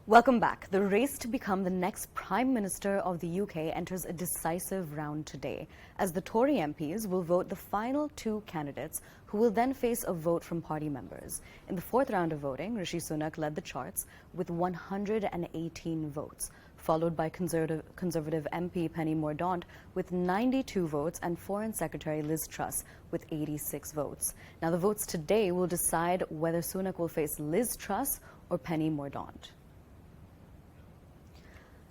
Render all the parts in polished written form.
Welcome back. The race to become the next Prime Minister of the UK enters a decisive round today, as the Tory MPs will vote the final two candidates who will then face a vote from party members. In the fourth round of voting, Rishi Sunak led the charts with 118 votes, followed by Conservative MP Penny Mordaunt with 92 votes and Foreign Secretary Liz Truss with 86 votes. Now, the votes today will decide whether Sunak will face Liz Truss or Penny Mordaunt.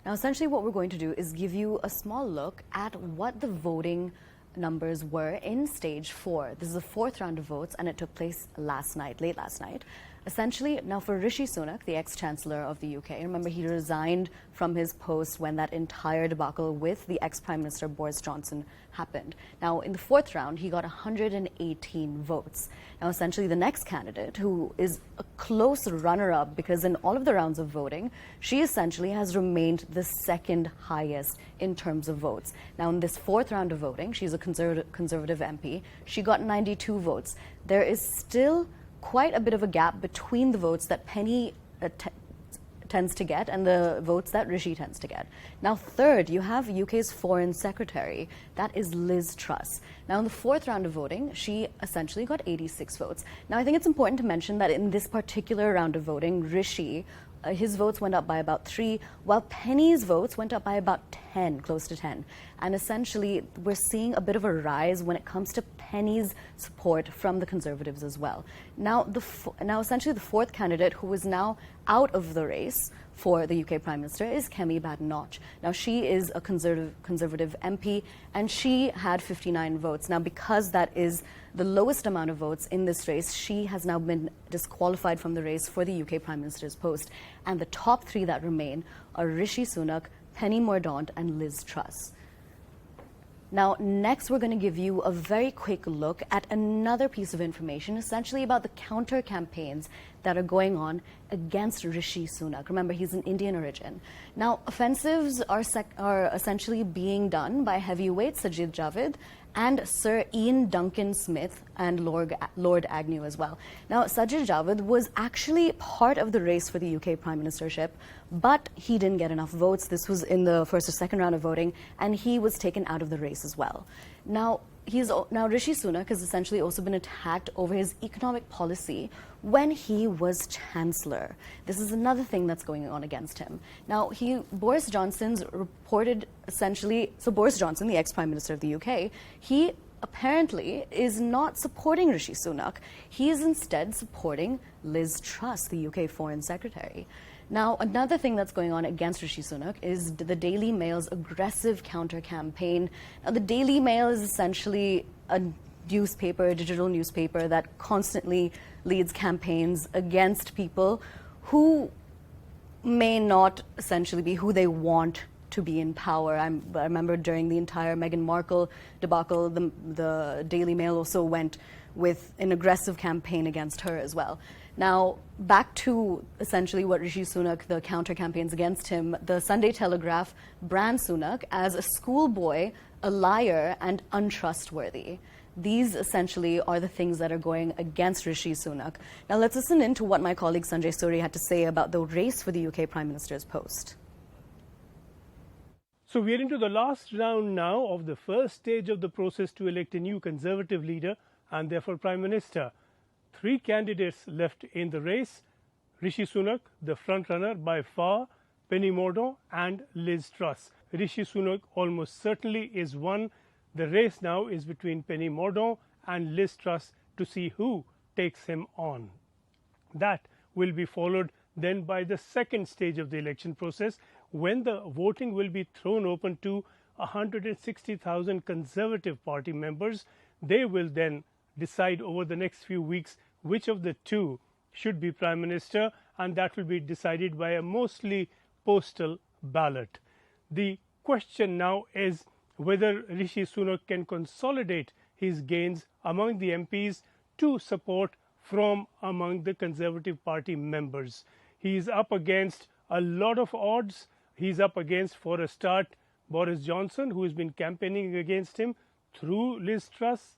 Now, essentially what we're going to do is give you a small look at what the voting numbers were in stage 4. This is the fourth round of votes, and it took place late last night. Essentially, now for Rishi Sunak, the ex-chancellor of the UK, remember he resigned from his post when that entire debacle with the ex-prime minister Boris Johnson happened. Now, in the fourth round, he got 118 votes. Now, essentially, the next candidate, who is a close runner-up, because in all of the rounds of voting, she essentially has remained the second highest in terms of votes. Now, in this fourth round of voting, she's a conservative MP. She got 92 votes. There is still quite a bit of a gap between the votes that Penny tends to get and the votes that Rishi tends to get. Now, third, you have UK's Foreign Secretary. That is Liz Truss. Now, in the fourth round of voting, she essentially got 86 votes. Now, I think it's important to mention that in this particular round of voting, Rishi, his votes went up by about 3, while Penny's votes went up by about 10, close to 10. And essentially, we're seeing a bit of a rise when it comes to Penny's support from the Conservatives as well. Now, essentially, the fourth candidate, who is now out of the race for the UK Prime Minister, is Kemi Badenoch. Now, she is a Conservative MP, and she had 59 votes. Now, because that is the lowest amount of votes in this race, she has now been disqualified from the race for the UK Prime Minister's post. And the top three that remain are Rishi Sunak, Penny Mordaunt, and Liz Truss. Now, next, we're going to give you a very quick look at another piece of information, essentially about the counter campaigns that are going on against Rishi Sunak. Remember, he's an Indian origin. Now, offensives are essentially being done by heavyweight Sajid Javid and Sir Ian Duncan Smith and Lord Agnew as well. Now, Sajid Javid was actually part of the race for the UK Prime Ministership, but he didn't get enough votes. This was in the first or second round of voting, and he was taken out of the race as well. Now, Rishi Sunak has essentially also been attacked over his economic policy when he was Chancellor. This is another thing that's going on against him. Now, Boris Johnson's reported essentially, so Boris Johnson, the ex-Prime Minister of the UK, he apparently is not supporting Rishi Sunak. He is instead supporting Liz Truss, the UK Foreign Secretary. Now, another thing that's going on against Rishi Sunak is the Daily Mail's aggressive counter-campaign. Now, the Daily Mail is essentially a digital newspaper that constantly leads campaigns against people who may not essentially be who they want to be in power. I remember during the entire Meghan Markle debacle, the Daily Mail also went with an aggressive campaign against her as well. Now, back to essentially what Rishi Sunak, the counter-campaigns against him, the Sunday Telegraph brand Sunak as a schoolboy, a liar, and untrustworthy. These essentially are the things that are going against Rishi Sunak. Now, let's listen in to what my colleague Sanjay Suri had to say about the race for the UK Prime Minister's post. So we are into the last round now of the first stage of the process to elect a new Conservative leader and therefore Prime Minister. 3 candidates left in the race: Rishi Sunak, the front-runner by far, Penny Mordaunt and Liz Truss. Rishi Sunak almost certainly is one. The race now is between Penny Mordaunt and Liz Truss to see who takes him on. That will be followed then by the second stage of the election process, when the voting will be thrown open to 160,000 Conservative Party members. They will then decide over the next few weeks which of the two should be Prime Minister, and that will be decided by a mostly postal ballot. The question now is whether Rishi Sunak can consolidate his gains among the MPs to support from among the Conservative Party members. He is up against a lot of odds. He is up against, for a start, Boris Johnson, who has been campaigning against him through Liz Truss.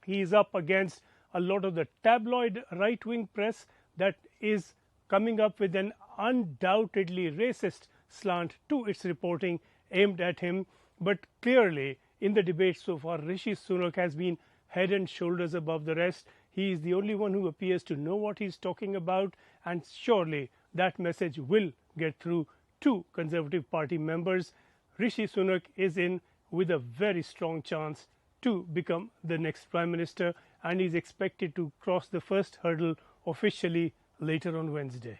He is up against a lot of the tabloid right-wing press that is coming up with an undoubtedly racist slant to its reporting aimed at him. But clearly, in the debate so far, Rishi Sunak has been head and shoulders above the rest. He is the only one who appears to know what he's talking about, and surely that message will get through to Conservative Party members. Rishi Sunak is in with a very strong chance to become the next Prime Minister, and is expected to cross the first hurdle officially later on Wednesday.